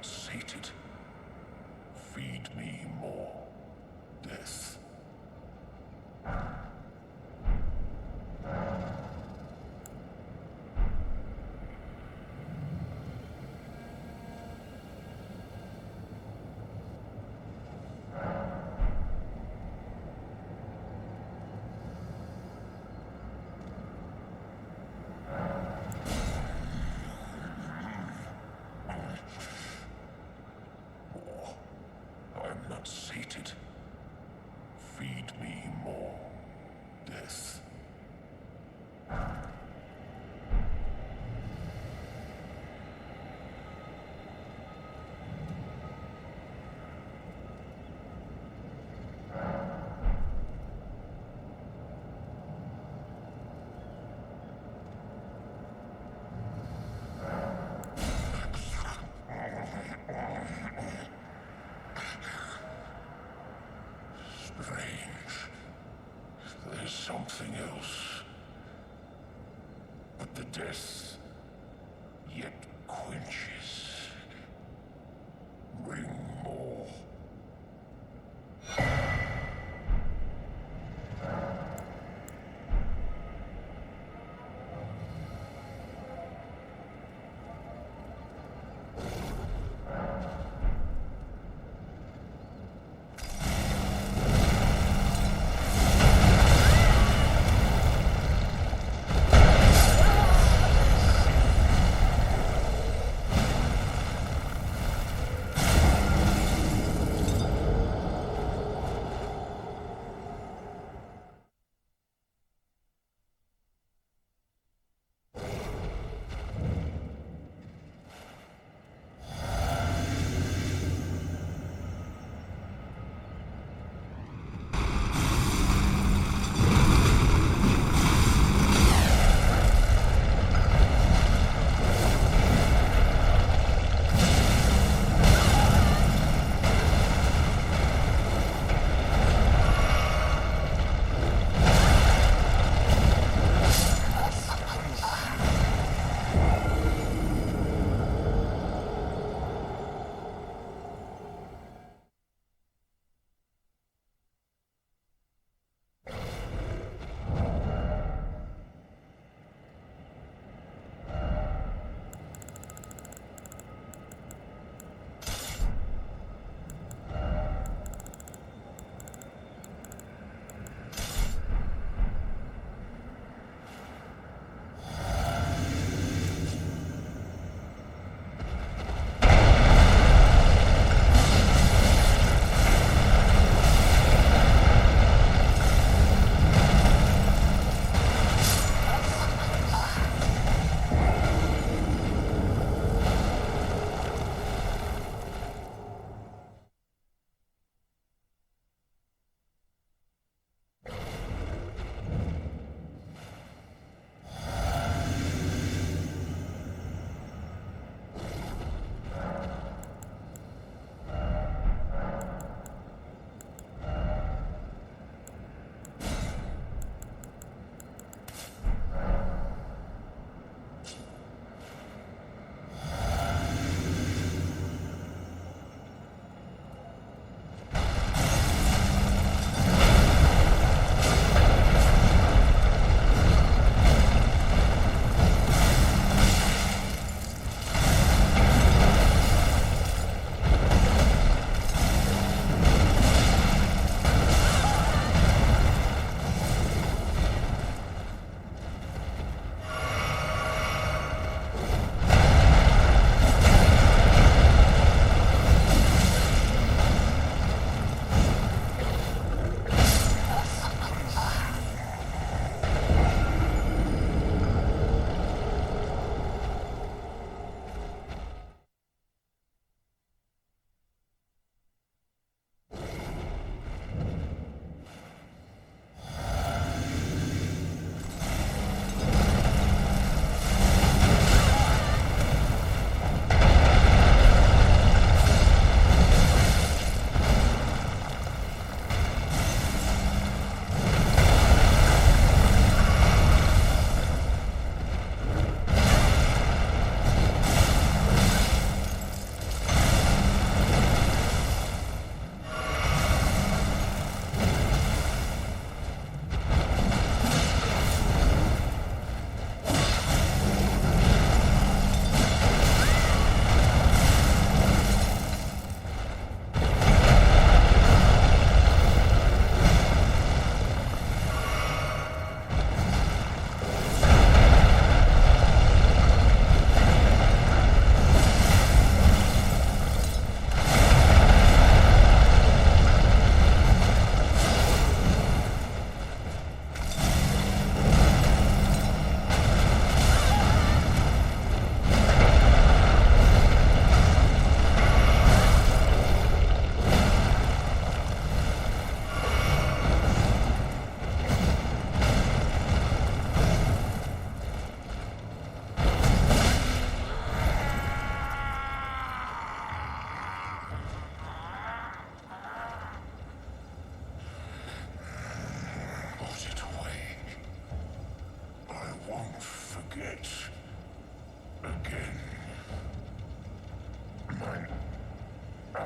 not sated. Feed me more death. I'm not sated. Feed me more death. Strange. There's something else. But the death yet quenches. Bring more.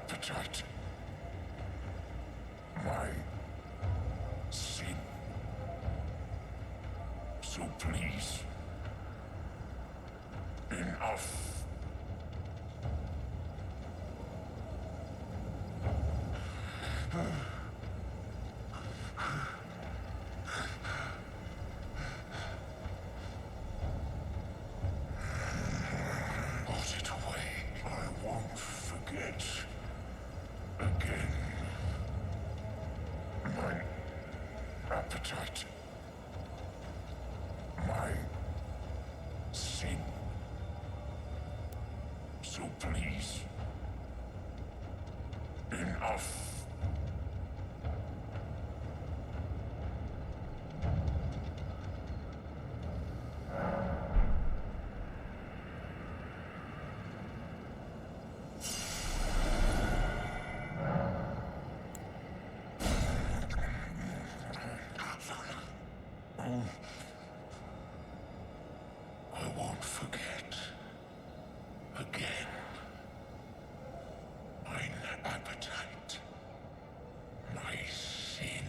appetite. My sin. So please, enough. Put it away. I won't forget. Again. My appetite. My sin. So please, enough. I won't forget. Again. Mine appetite. My sin.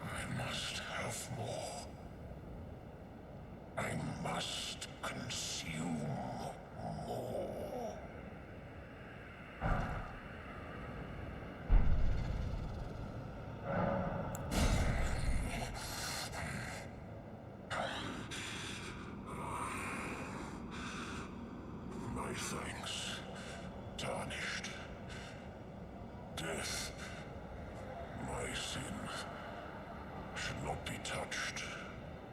I must have more. I must consume more. My thanks tarnished. Death, my sin, should not be touched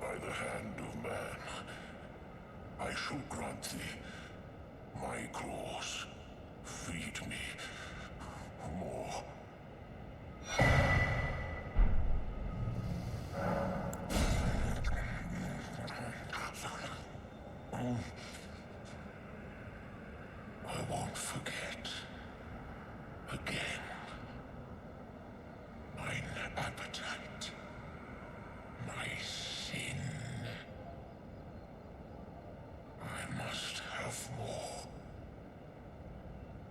by the hand of man. I shall grant thee my claws. Feed me more. I won't forget. Again. Mine appetite. My sin. I must have more.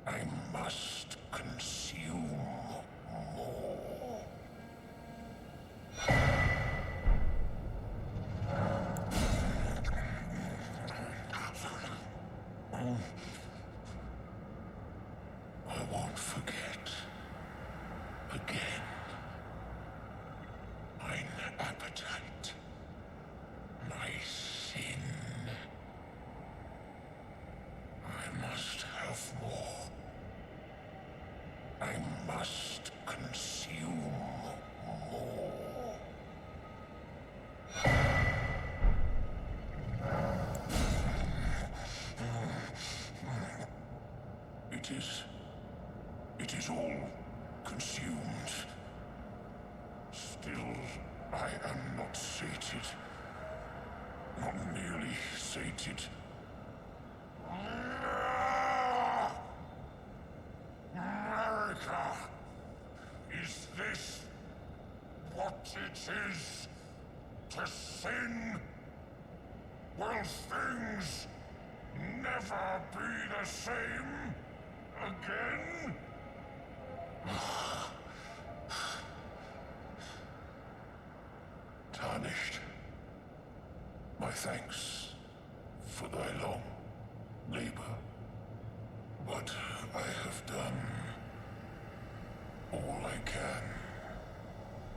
I must consume more. I won't forget. Again. Mine appetite. My sin. I must have more. I must consume more. It is all consumed. Still, I am not sated. Not nearly sated. America! Is this what it is to sin? Will things never be the same again? Tarnished. My thanks for thy long labor. But I have done all I can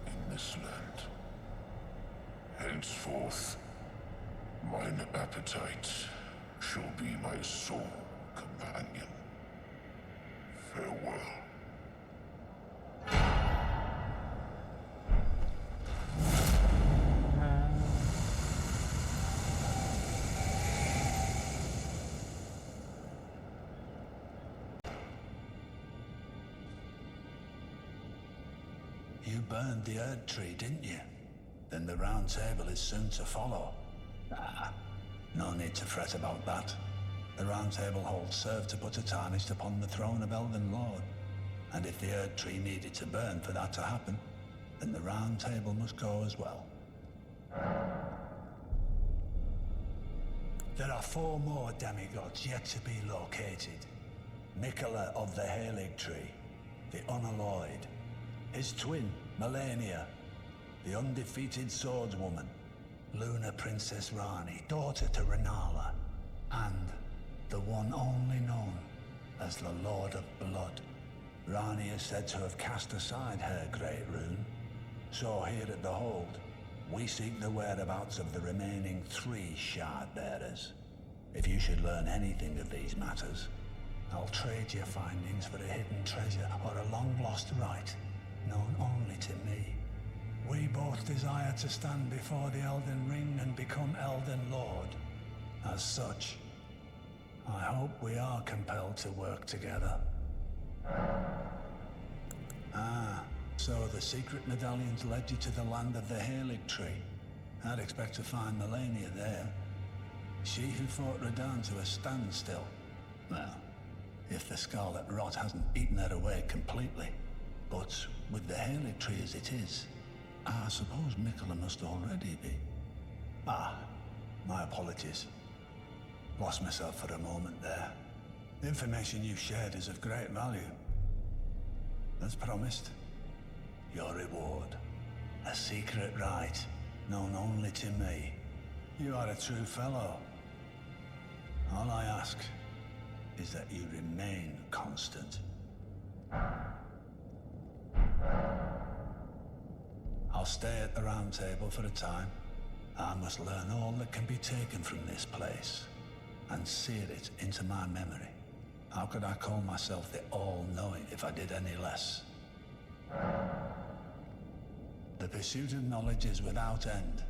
in this land. Henceforth, mine appetite shall be my sole companion. Farewell. You burned the Erd tree, didn't you? Then the Round Table is soon to follow. Ah, no need to fret about that. The Round Table hold served to put a tarnished upon the throne of Elden Lord. And if the Erd tree needed to burn for that to happen, then the Round Table must go as well. There are 4 more demigods yet to be located. Nicola of the Halig Tree, the Unalloyed. His twin, Melania, the undefeated swordswoman. Luna Princess Rani, daughter to Renala. And the one only known as the Lord of Blood. Rani is said to have cast aside her great rune. So here at the Hold, we seek the whereabouts of the remaining 3 shard bearers. If you should learn anything of these matters, I'll trade your findings for a hidden treasure or a long-lost right, known only to me. We both desire to stand before the Elden Ring and become Elden Lord. As such, I hope we are compelled to work together. So the secret medallions led you to the land of the Halig Tree. I'd expect to find Melania there. She who fought Radahn to a standstill. Well, if the Scarlet Rot hasn't eaten her away completely. But with the Halig Tree as it is, I suppose Miquella must already be. My apologies. Lost myself for a moment there. The information you shared is of great value. As promised, your reward. A secret right, known only to me. You are a true fellow. All I ask is that you remain constant. I'll stay at the Round Table for a time. I must learn all that can be taken from this place and sear it into my memory. How could I call myself the All-Knowing if I did any less? The pursuit of knowledge is without end,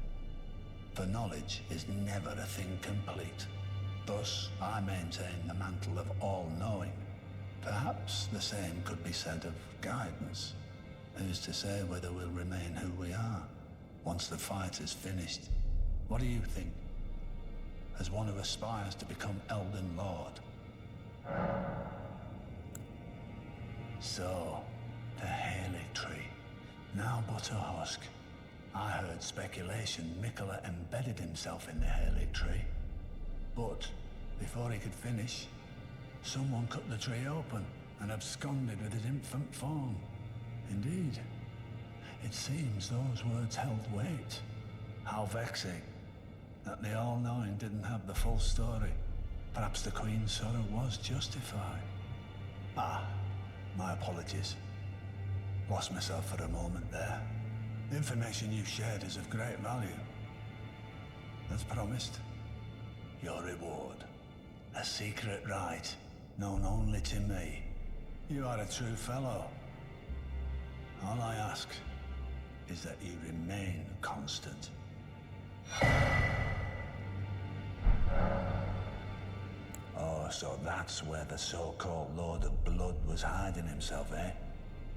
for knowledge is never a thing complete. Thus, I maintain the mantle of All-Knowing. Perhaps the same could be said of guidance. Who's to say whether we'll remain who we are once the fight is finished? What do you think? As one who aspires to become Elden Lord. So, the Halig Tree, now but a husk. I heard speculation Miquella embedded himself in the Halig Tree. But, before he could finish, someone cut the tree open and absconded with his infant form. Indeed, it seems those words held weight. How vexing that the All-Knowing didn't have the full story. Perhaps the Queen's sorrow was justified. My apologies. Lost myself for a moment there. The information you shared is of great value. As promised, your reward. A secret right, known only to me. You are a true fellow. All I ask is that you remain constant. Oh, so that's where the so-called Lord of Blood was hiding himself, eh?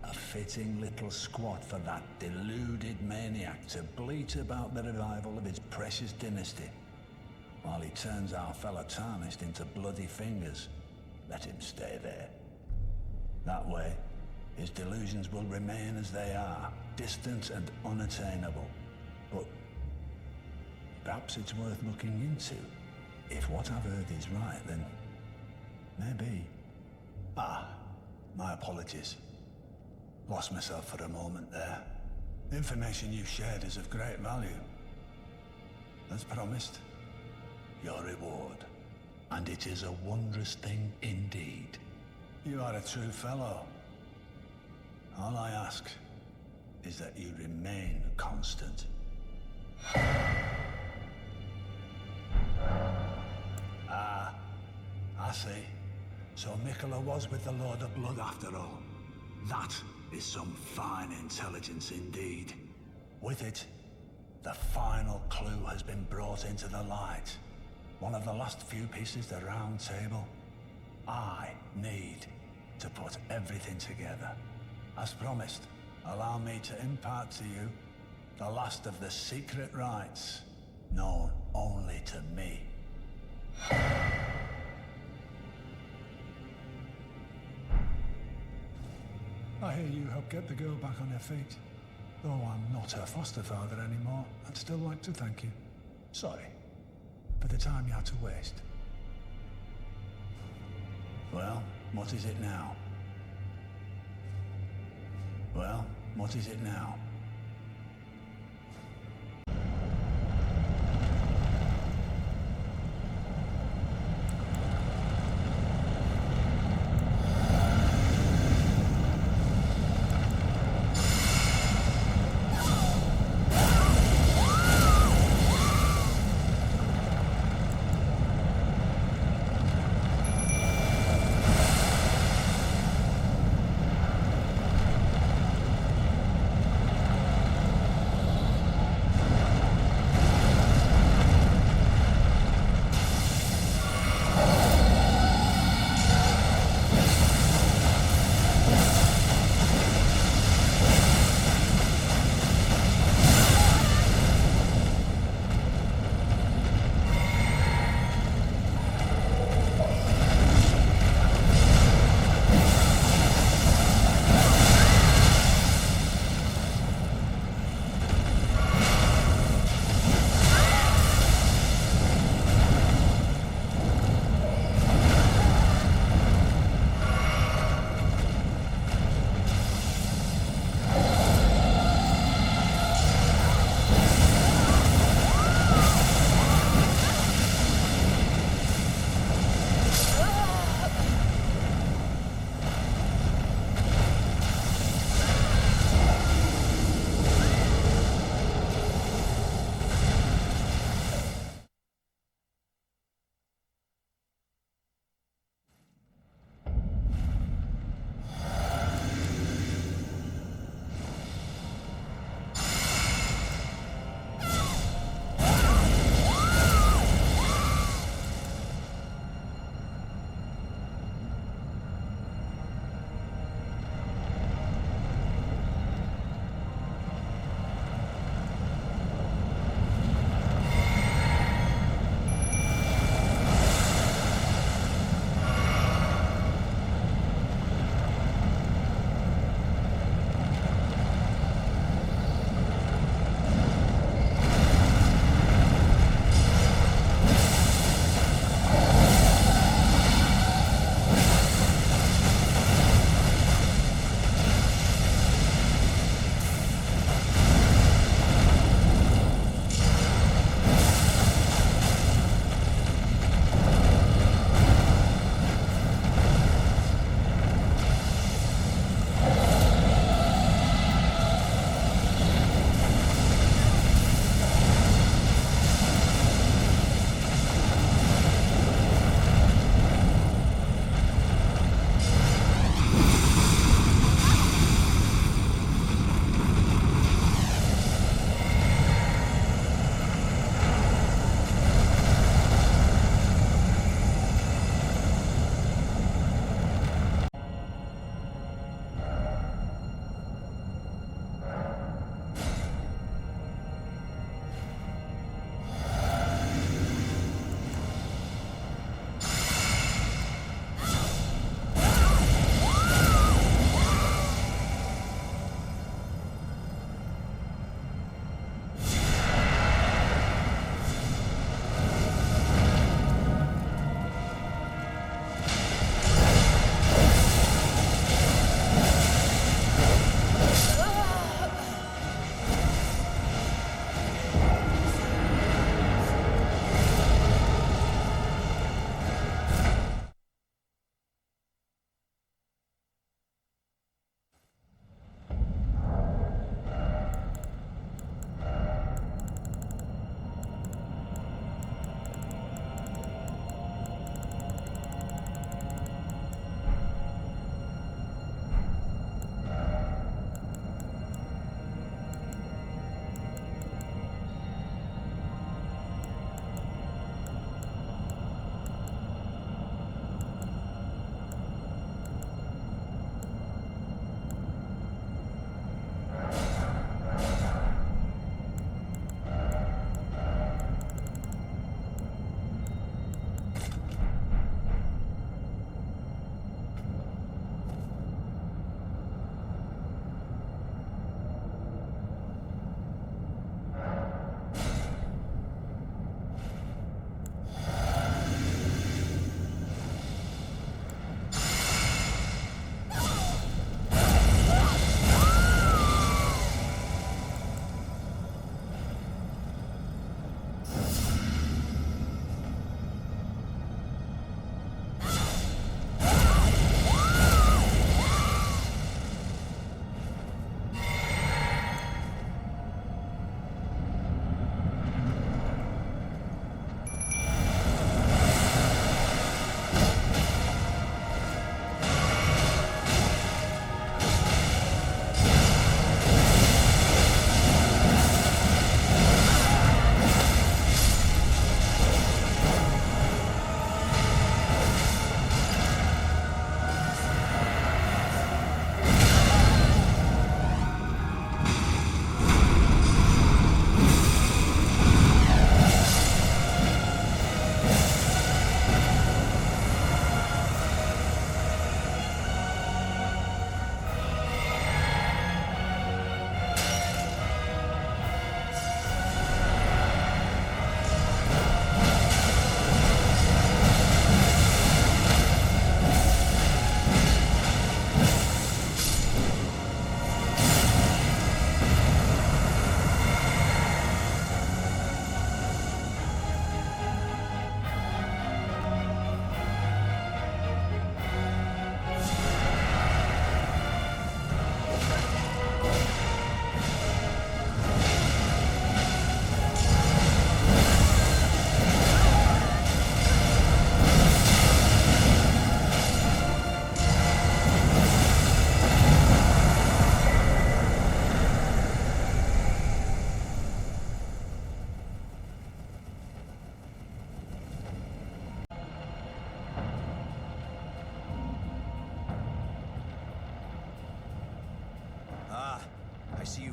A fitting little squat for that deluded maniac to bleat about the revival of his precious dynasty, while he turns our fellow tarnished into bloody fingers. Let him stay there. That way, his delusions will remain as they are, distant and unattainable. But perhaps it's worth looking into. If what I've heard is right, then maybe. My apologies. Lost myself for a moment there. The information you shared is of great value. As promised, your reward. And it is a wondrous thing indeed. You are a true fellow. All I ask is that you remain constant. I see. So Miquella was with the Lord of Blood after all. That is some fine intelligence indeed. With it, the final clue has been brought into the light. One of the last few pieces of the Round Table. I need to put everything together. As promised, allow me to impart to you the last of the secret rites, known only to me. I hear you helped get the girl back on her feet. Though I'm not her foster father anymore, I'd still like to thank you. Sorry for the time you had to waste. Well, What is it now? Well, what is it now?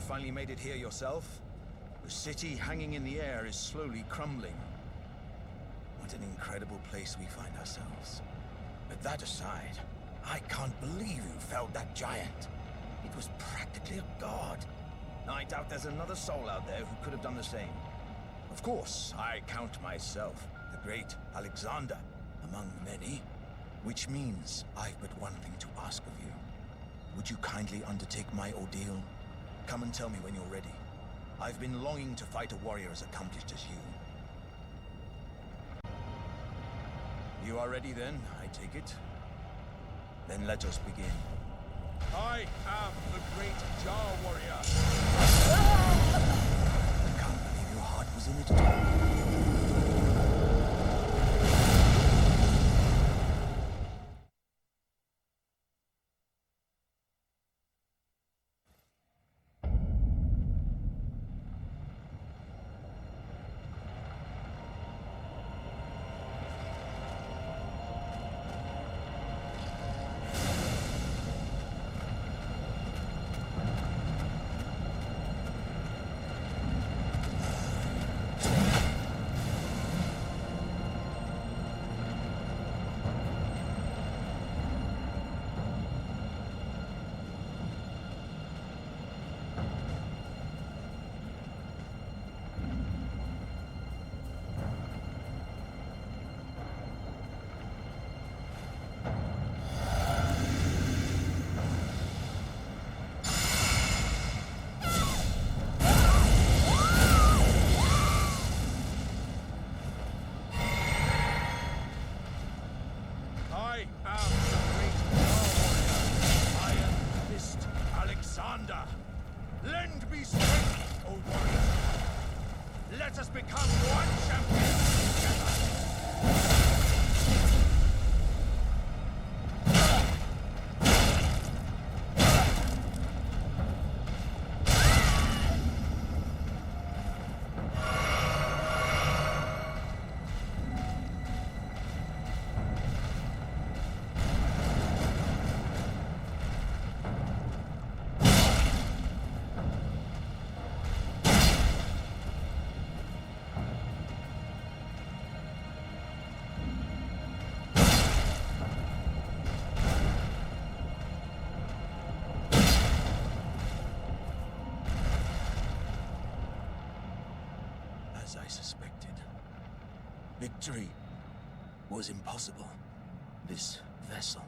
finally made it here yourself? The city hanging in the air is slowly crumbling. What an incredible place we find ourselves. But that aside, I can't believe you felled that giant. It was practically a god. I doubt there's another soul out there who could have done the same. Of course, I count myself, the great Alexander, among many. Which means I've but one thing to ask of you. Would you kindly undertake my ordeal? Come and tell me when you're ready. I've been longing to fight a warrior as accomplished as you. You are ready then, I take it? Then let us begin. I am the great Jar Warrior. I can't believe your heart was in it at all. Lend me strength, O warrior. Let us become one champion together. As I suspected, victory was impossible. This vessel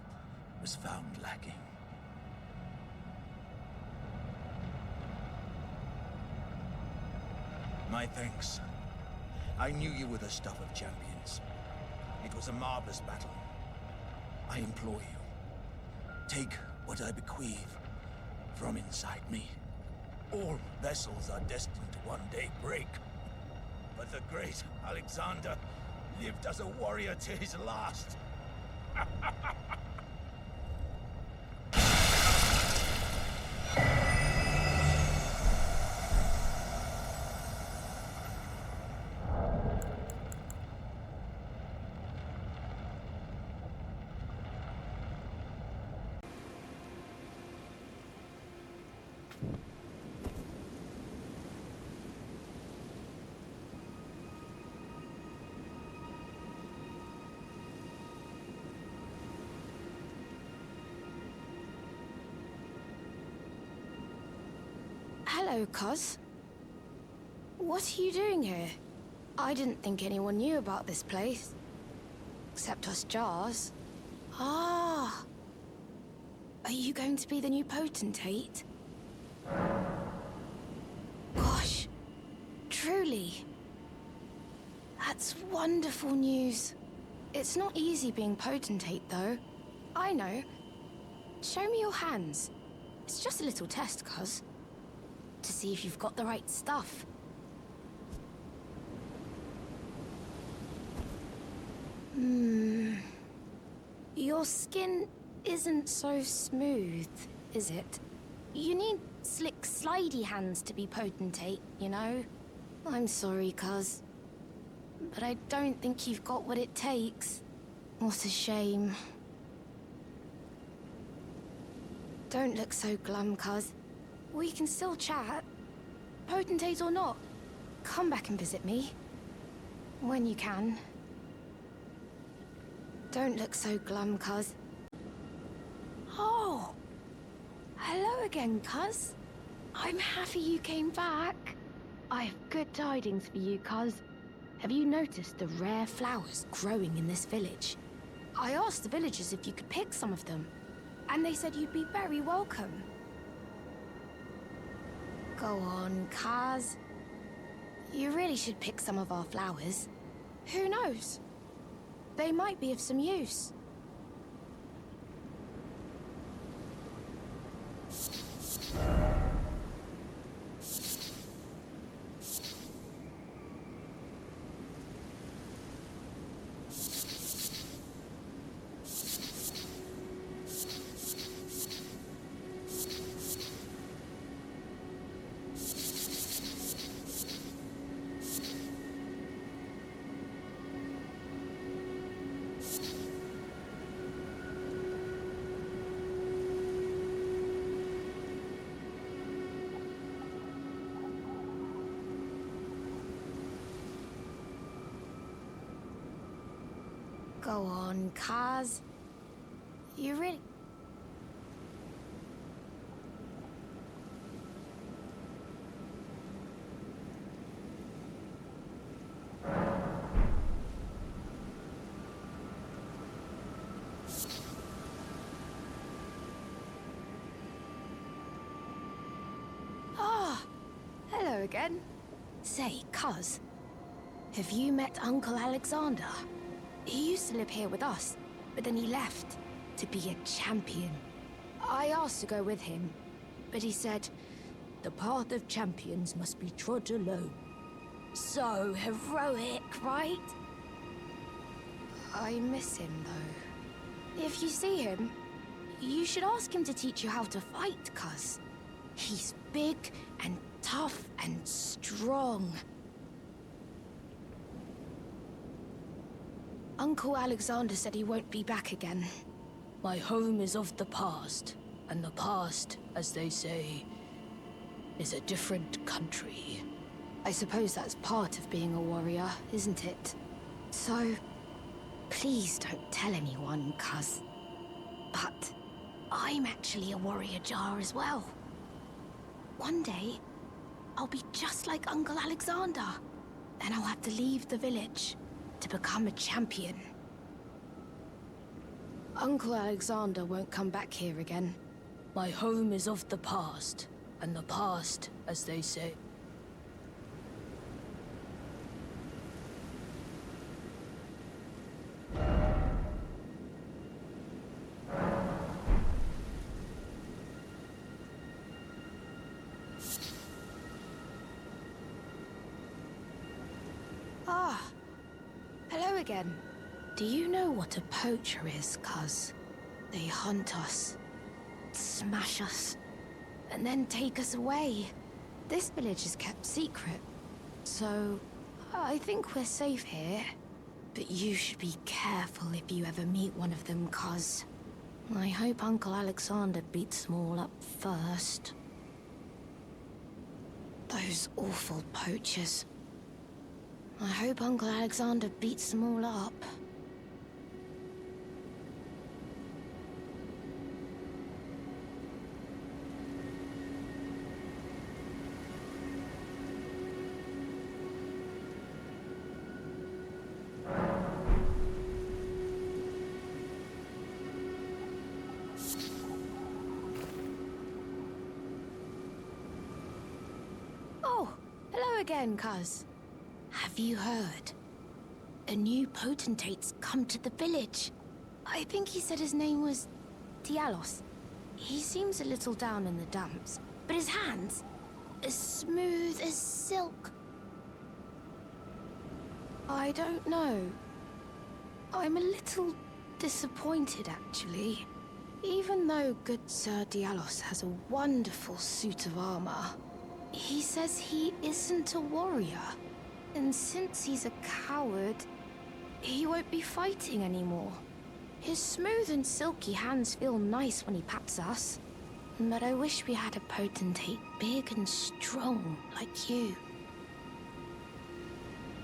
was found lacking. My thanks. I knew you were the stuff of champions. It was a marvelous battle. I implore you, take what I bequeath from inside me. All vessels are destined to one day break. But the great Alexander lived as a warrior to his last. Hello, Cos. What are you doing here? I didn't think anyone knew about this place. Except us Jars. Ah! Are you going to be the new potentate? Gosh, truly. That's wonderful news. It's not easy being potentate, though. I know. Show me your hands. It's just a little test, Cos. To see if you've got the right stuff. Your skin isn't so smooth, is it? You need slick, slidey hands to be potentate, you know? I'm sorry, Cuz. But I don't think you've got what it takes. What a shame. Don't look so glum, Cuz. We can still chat. potentate or not, come back and visit me. When you can. Don't look so glum, cuz. Oh! Hello again, cuz. I'm happy you came back. I have good tidings for you, cuz. Have you noticed the rare flowers growing in this village? I asked the villagers if you could pick some of them, and they said you'd be very welcome. Go on, cuz. You really should pick some of our flowers. Who knows? They might be of some use. Go on, cuz. You really... Ah, hello again. Say, cuz, have you met Uncle Alexander? He used to live here with us, but then he left to be a champion. I asked to go with him, but he said, the path of champions must be trod alone. So heroic, right? I miss him, though. If you see him, you should ask him to teach you how to fight, cuz. He's big and tough and strong. Uncle Alexander said he won't be back again. My home is of the past, and the past, as they say, is a different country. I suppose that's part of being a warrior, isn't it? So, please don't tell anyone, cuz. But I'm actually a warrior jar as well. One day, I'll be just like Uncle Alexander. Then I'll have to leave the village to become a champion. Uncle Alexander won't come back here again. My home is of the past, and the past, as they say. Ah, hello again. Do you know what a poacher is, cuz? They hunt us, smash us, and then take us away. This village is kept secret, so I think we're safe here. But you should be careful if you ever meet one of them, cuz. I hope Uncle Alexander beats them all up first. Those awful poachers. I hope Uncle Alexander beats them all up. Oh, hello again, cuz. Have you heard? A new potentate's come to the village. I think he said his name was Dialos. He seems a little down in the dumps, but his hands, as smooth as silk. I don't know. I'm a little disappointed, actually. Even though good Sir Dialos has a wonderful suit of armor, he says he isn't a warrior. And since he's a coward, he won't be fighting anymore. His smooth and silky hands feel nice when he pats us. But I wish we had a potentate big and strong like you.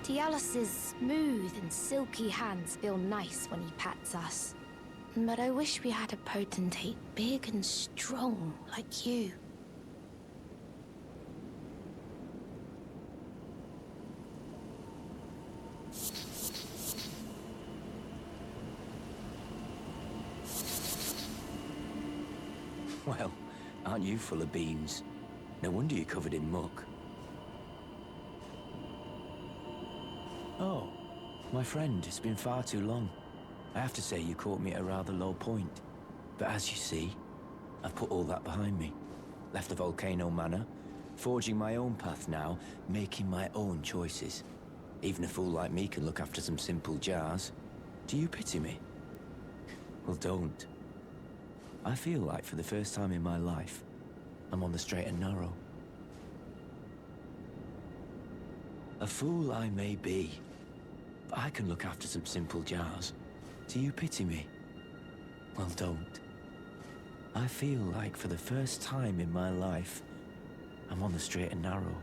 Dialus's smooth and silky hands feel nice when he pats us. But I wish we had a potentate big and strong like you. Well, aren't you full of beans? No wonder you're covered in muck. Oh, my friend, it's been far too long. I have to say you caught me at a rather low point. But as you see, I've put all that behind me. Left the Volcano Manor, forging my own path now, making my own choices. Even a fool like me can look after some simple jars. Do you pity me? Well, don't. I feel like for the first time in my life, I'm on the straight and narrow. A fool I may be, but I can look after some simple jars. Do you pity me? Well, don't. I feel like for the first time in my life, I'm on the straight and narrow.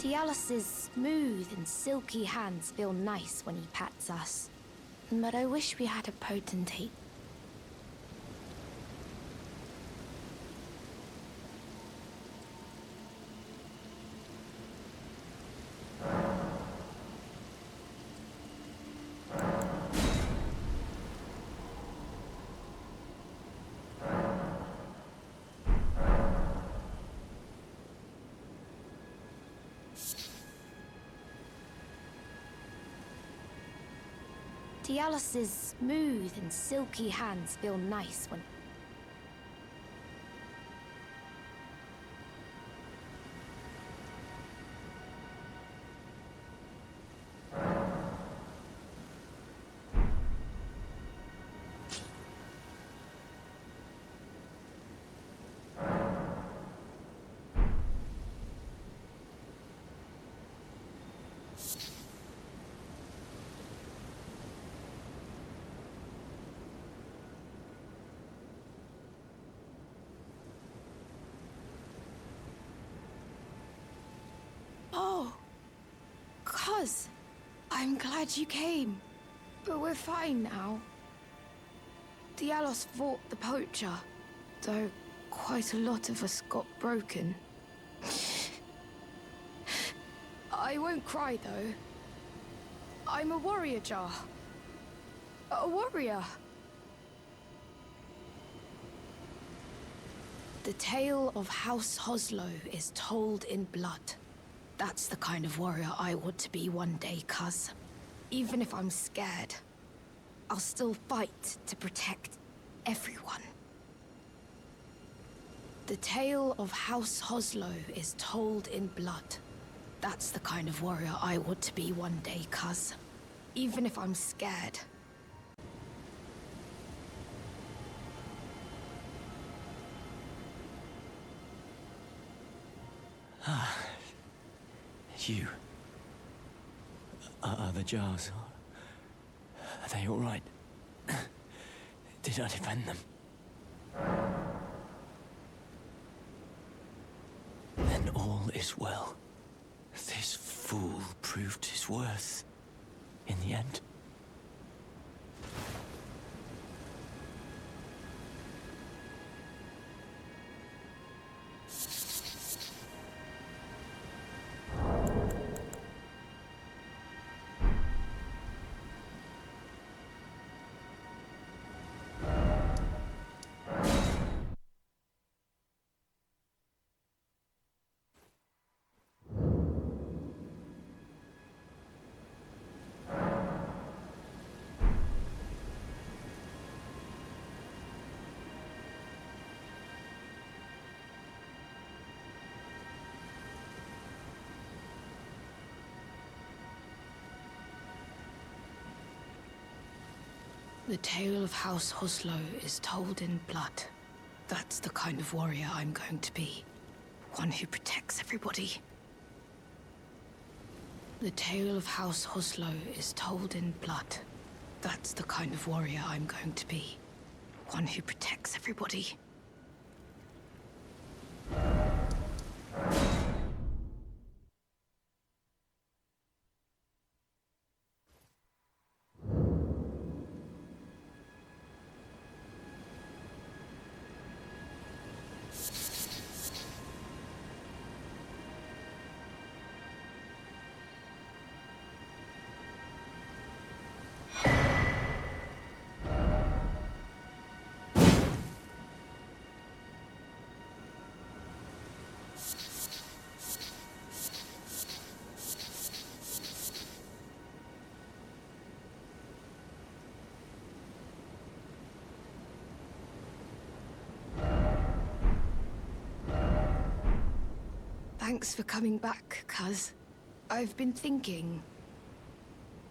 Dialus's smooth and silky hands feel nice when he pats us. But I wish we had a potentate. Dialus's smooth and silky hands feel nice when... Oh, Cuz, I'm glad you came. But we're fine now. Dialos fought the poacher, though quite a lot of us got broken. I won't cry, though. I'm a warrior jar. A warrior. The tale of House Hoslow is told in blood. That's the kind of warrior I want to be one day, Cuz. Even if I'm scared, I'll still fight to protect everyone. The tale of House Hoslow is told in blood. That's the kind of warrior I want to be one day, Cuz. Even if I'm scared. You. Are the jars? Are they all right? Did I defend them? Then all is well. This fool proved his worth in the end. The tale of House Hoslow is told in blood. That's the kind of warrior I'm going to be. One who protects everybody. The tale of House Hoslow is told in blood. That's the kind of warrior I'm going to be. One who protects everybody. Thanks for coming back, cuz. I've been thinking.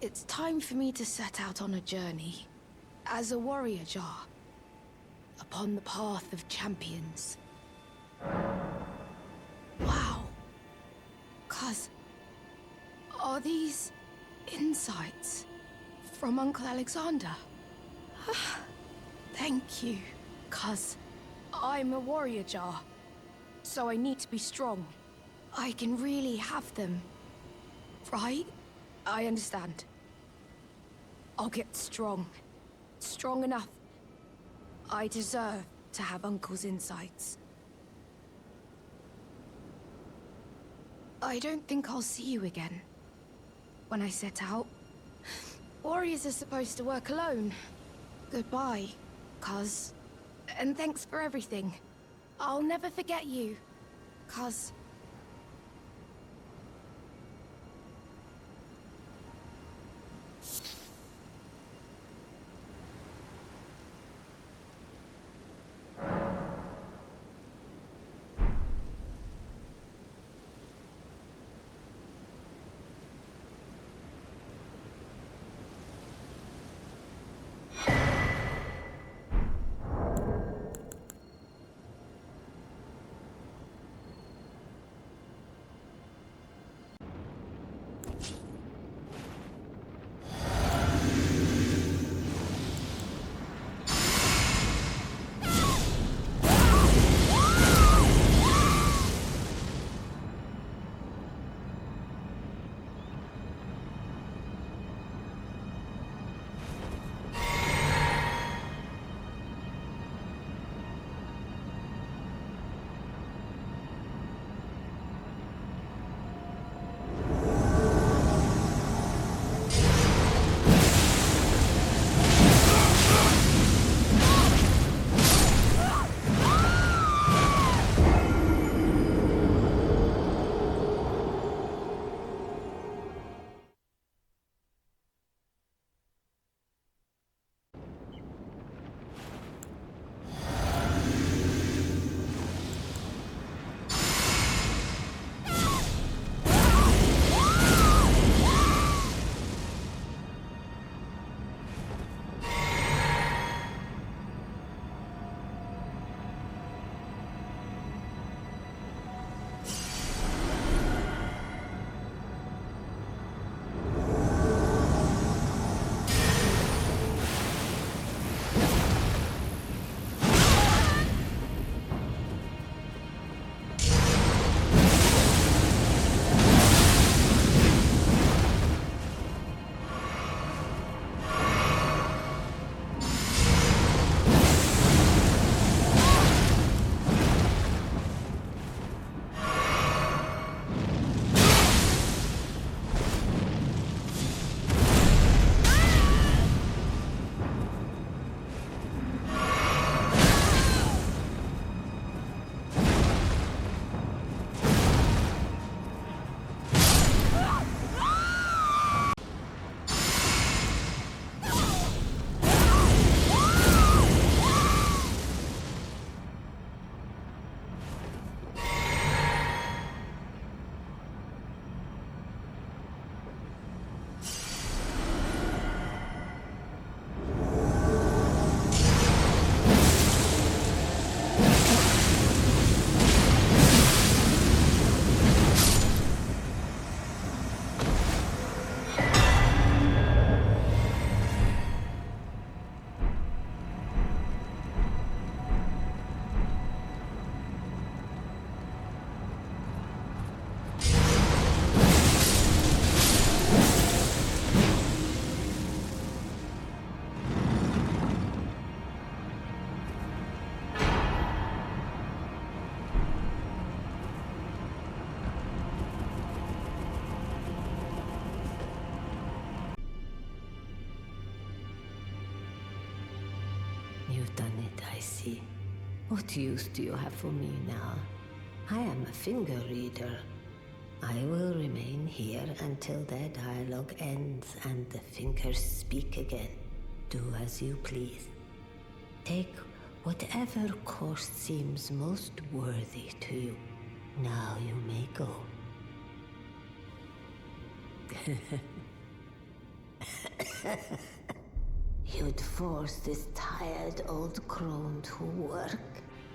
It's time for me to set out on a journey. As a warrior jar. Upon the path of champions. Wow. Cuz. Are these insights from Uncle Alexander? Thank you, cuz I'm a warrior jar. So I need to be strong. I can really have them. Right? I understand. I'll get strong. Strong enough. I deserve to have Uncle's insights. I don't think I'll see you again. When I set out. Warriors are supposed to work alone. Goodbye, cuz. And thanks for everything. I'll never forget you, cuz. What use do you have for me now? I am a finger reader. I will remain here until their dialogue ends and the fingers speak again. Do as you please. Take whatever course seems most worthy to you. Now you may go. You'd force this tired old crone to work,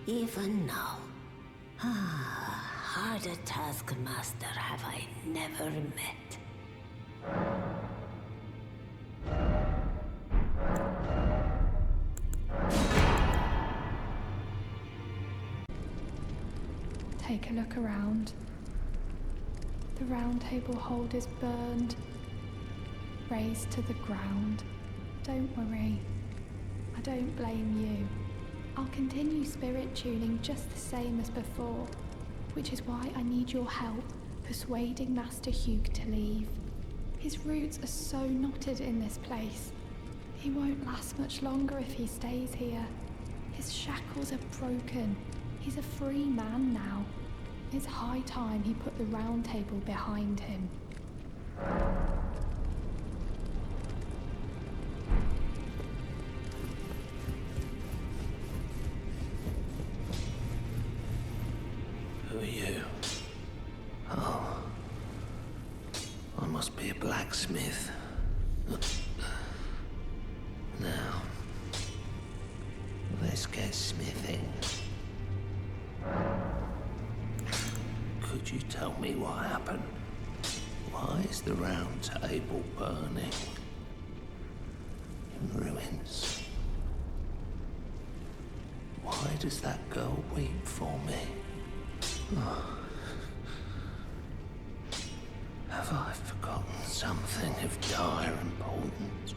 even now. Harder taskmaster have I never met. Take a look around. The round table hold is burned, razed to the ground. Don't worry, I don't blame you. I'll continue spirit tuning just the same as before, which is why I need your help persuading Master Hugh to leave. His roots are so knotted in this place. He won't last much longer if he stays here. His shackles are broken. He's a free man now. It's high time he put the round table behind him. Who are you? Oh. I must be a blacksmith. Now, let's get smithing. Could you tell me what happened? Why is the round table burning? In ruins. Why does that girl weep for me? Oh. Have I forgotten something of dire importance?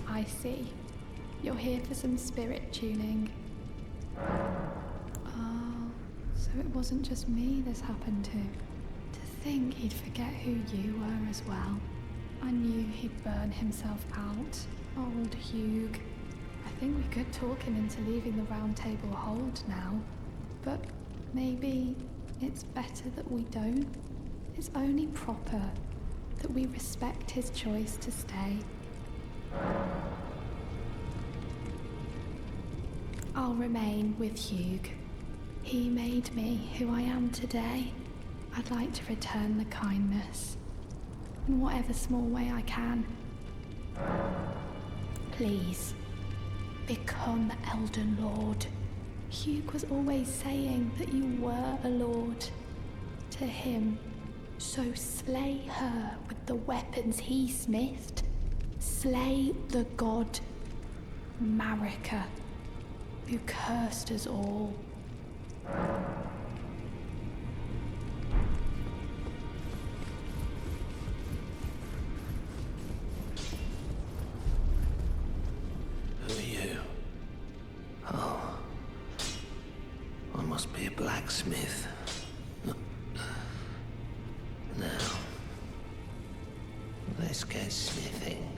I see. You're here for some spirit tuning. Oh, so it wasn't just me this happened to. To think he'd forget who you were as well. I knew he'd burn himself out. Old Hugh. I think we could talk him into leaving the round table hold now. But maybe it's better that we don't. It's only proper that we respect his choice to stay. I'll remain with Hugh. He made me who I am today. I'd like to return the kindness, in whatever small way I can. Please, become Elden Lord. Hugh was always saying that you were a lord to him. So slay her with the weapons he smithed. Slay the god Marika, who cursed us all. Who are you? Oh. I must be a blacksmith. Now, let's get smithing.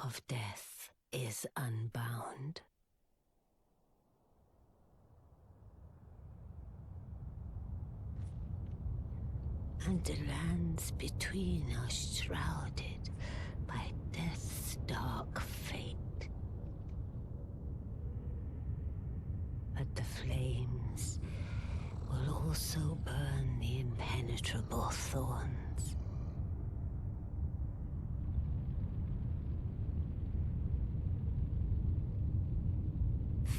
of death is unbound. And the lands between are shrouded by death's dark fate. But the flames will also burn the impenetrable thorns.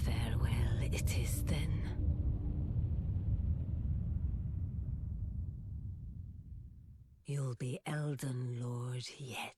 Farewell it is then. You'll be Elden Lord yet.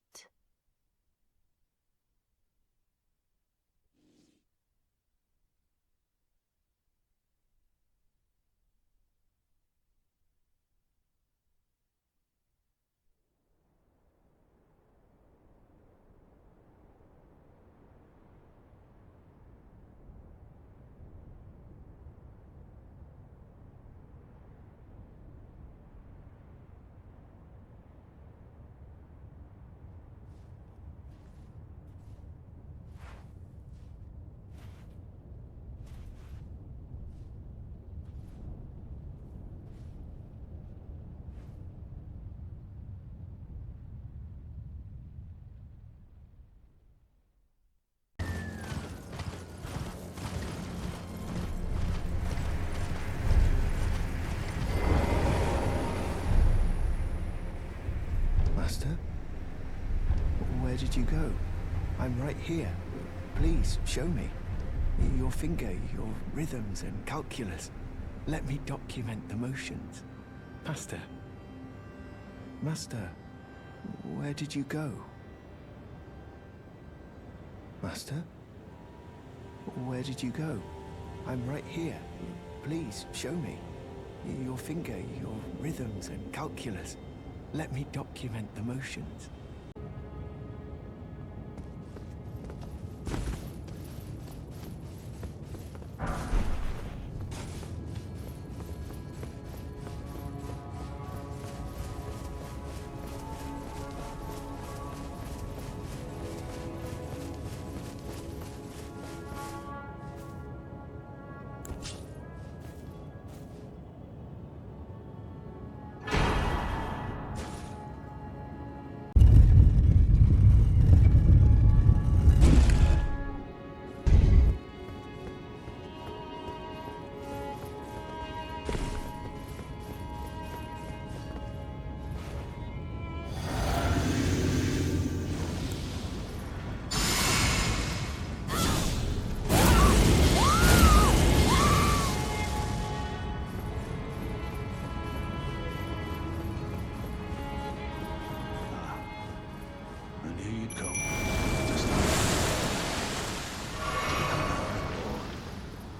Master? Where did you go? I'm right here. Please, show me. Your finger, your rhythms and calculus. Let me document the motions. Master? Master, where did you go? Master? Where did you go? I'm right here. Please, show me. Your finger, your rhythms and calculus. Let me document the motions.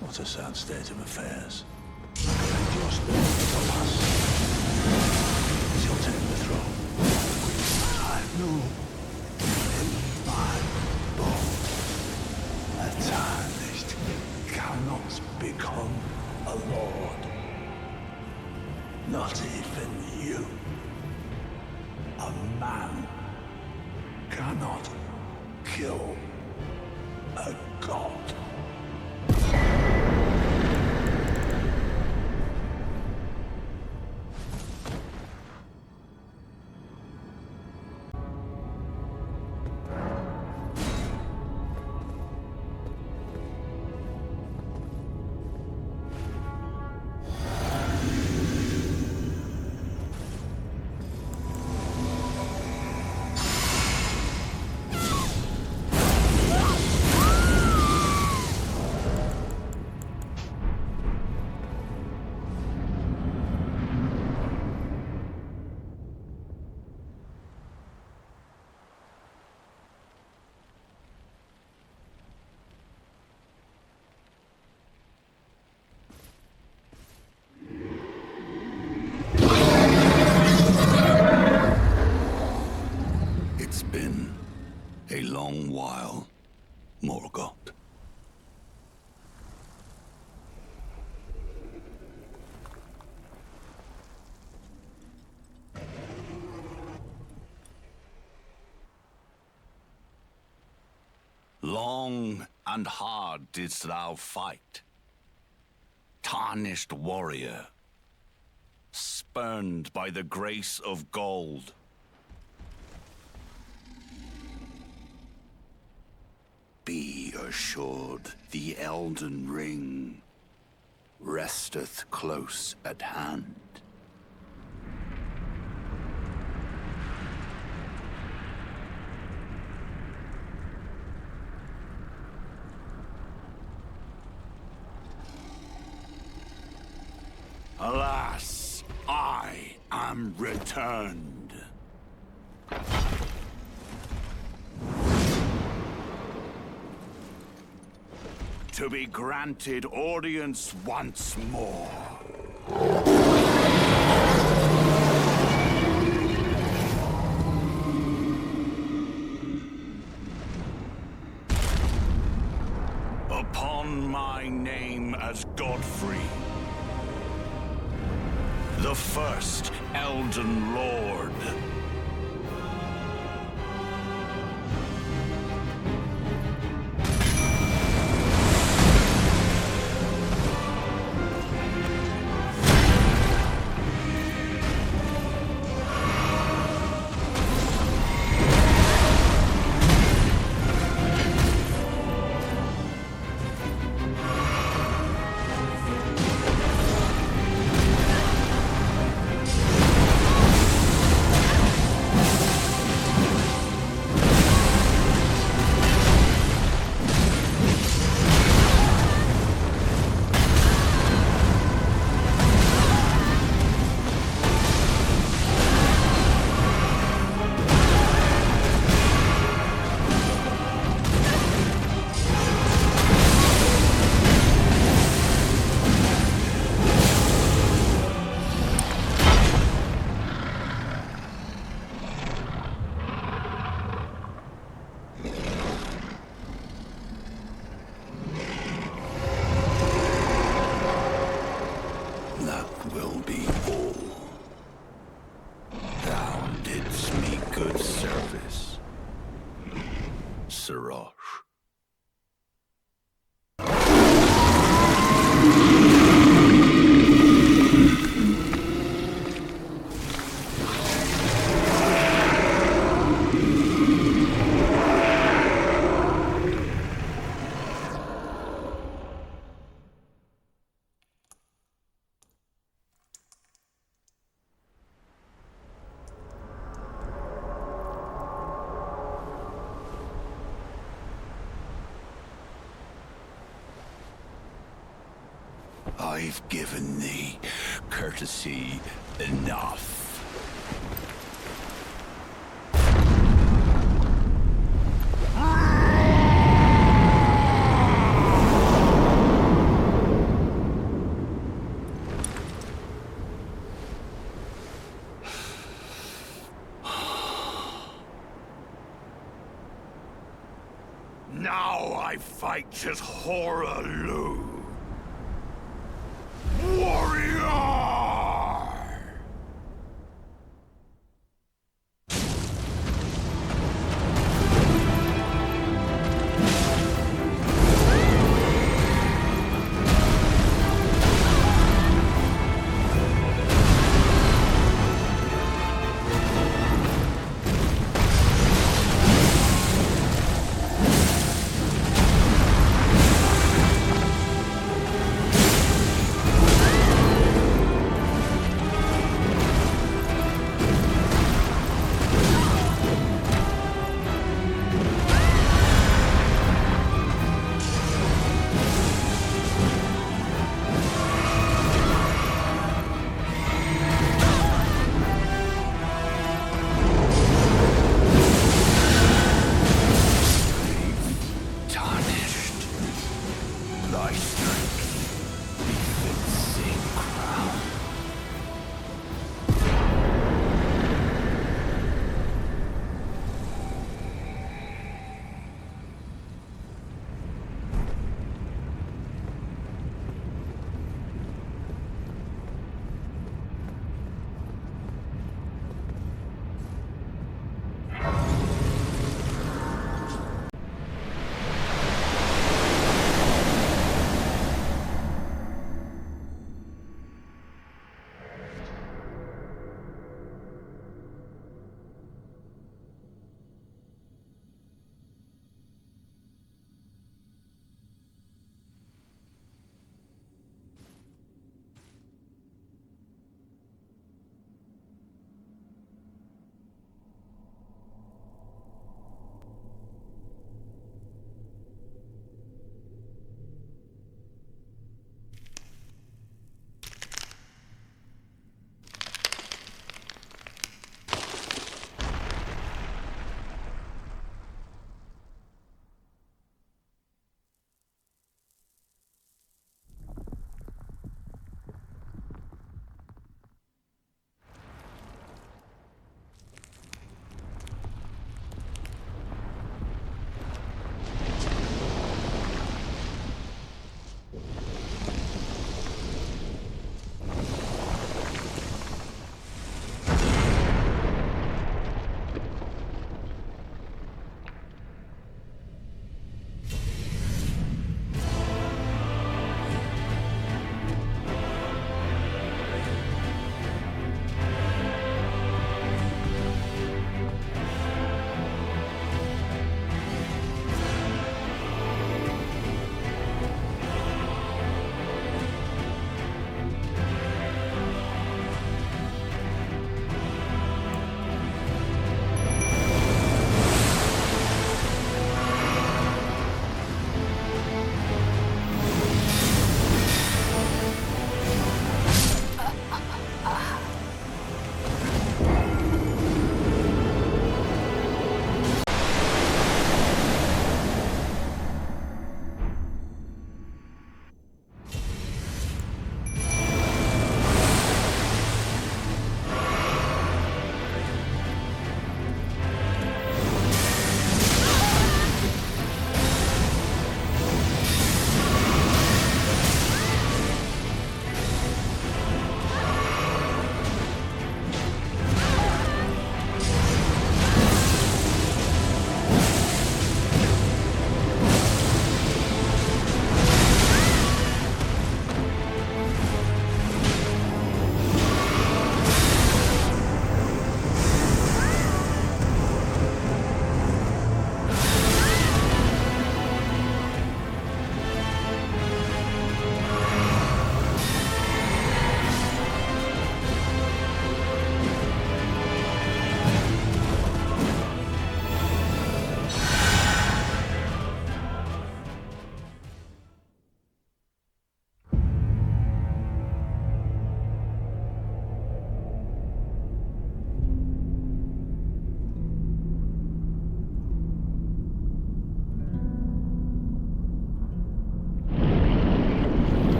What a sad state of affairs. And just the last. He'll take the throne. I know in my bones a tarnished cannot become a lord. Not even you. A man cannot kill a god. Long and hard didst thou fight, tarnished warrior, spurned by the grace of gold. Be assured the Elden Ring resteth close at hand. Alas, I am returned. To be granted audience once more. Upon my name as Godfrey, the first Elden Lord. I've given thee courtesy enough. Now I fight as Horaloo. Warrior!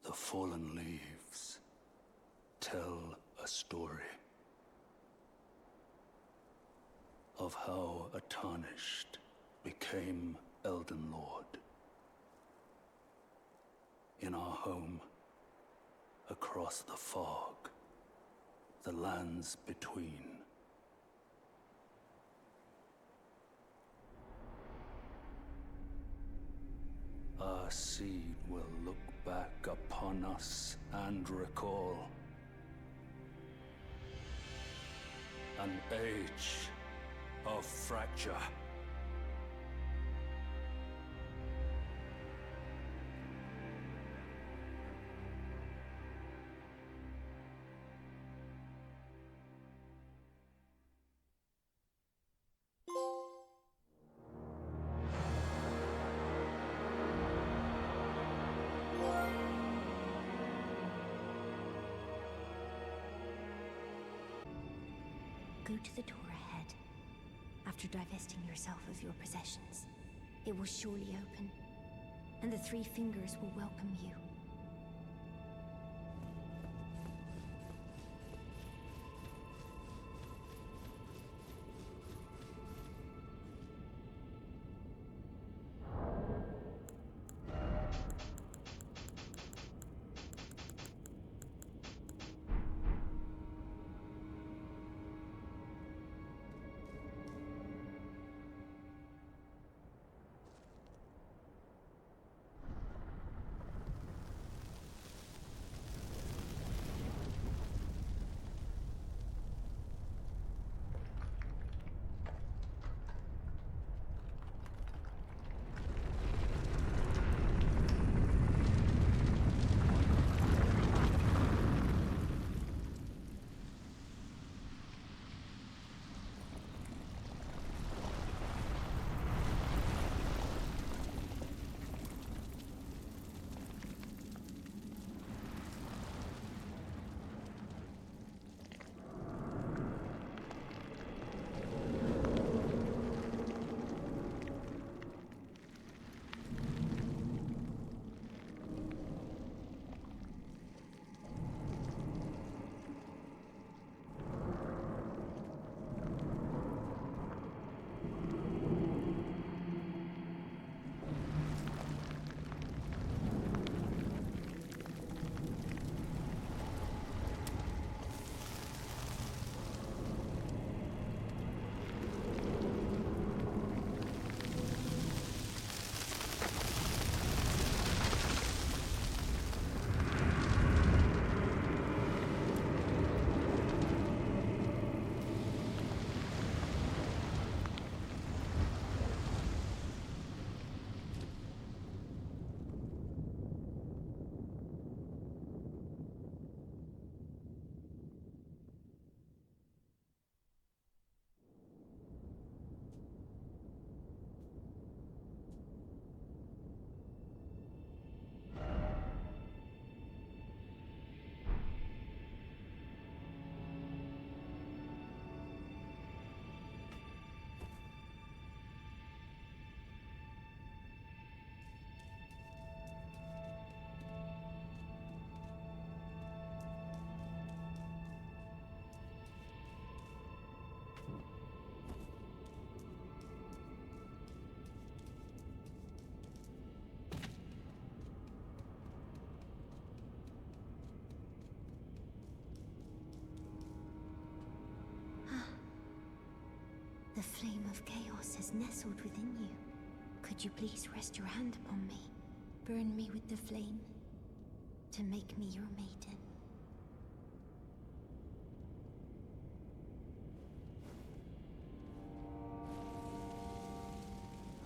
The fallen leaves tell a story of how a tarnished became Elden Lord. In our home, across the fog, the lands between. Our seed will look back upon us and recall an age of fracture. Go to the door ahead. After divesting yourself of your possessions, it will surely open, and the three fingers will welcome you. The flame of chaos has nestled within you. Could you please rest your hand upon me? Burn me with the flame to make me your maiden.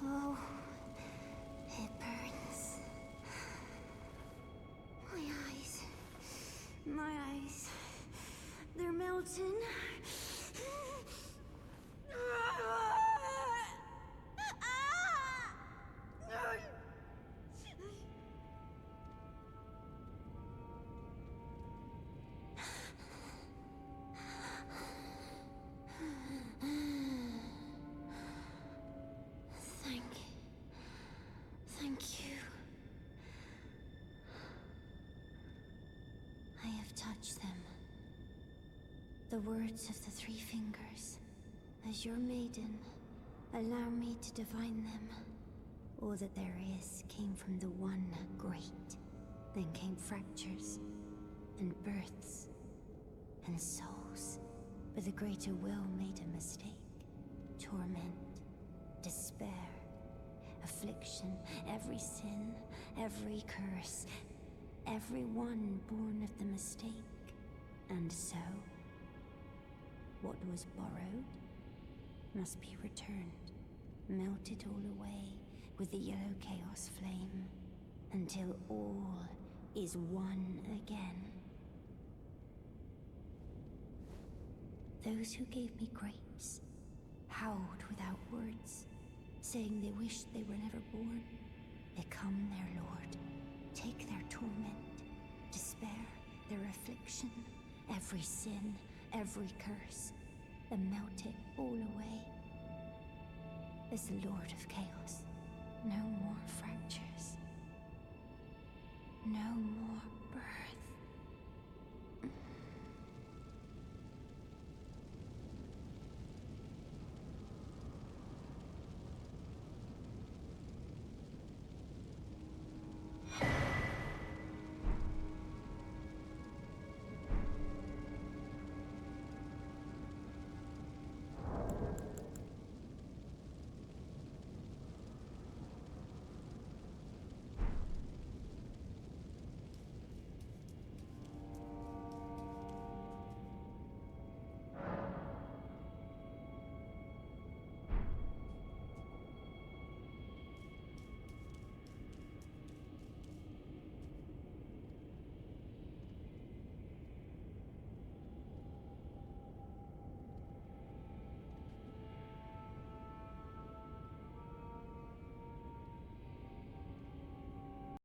Oh, it burns. My eyes, they're melting. Thank you. have touched them. The words of the three fingers. As your maiden, allow me to divine them. All that there is came from the one great. Then came fractures, and births, and souls. But the greater will made a mistake. Torment, despair, affliction, every sin, every curse, every one born of the mistake. And so, what was borrowed must be returned, melted all away with the yellow chaos flame, until all is one again. Those who gave me grace howled without words, saying they wished they were never born. Become their lord, take their torment, despair, their affliction, every sin, every curse, and melt it all away. As the Lord of Chaos, no more fractures. No more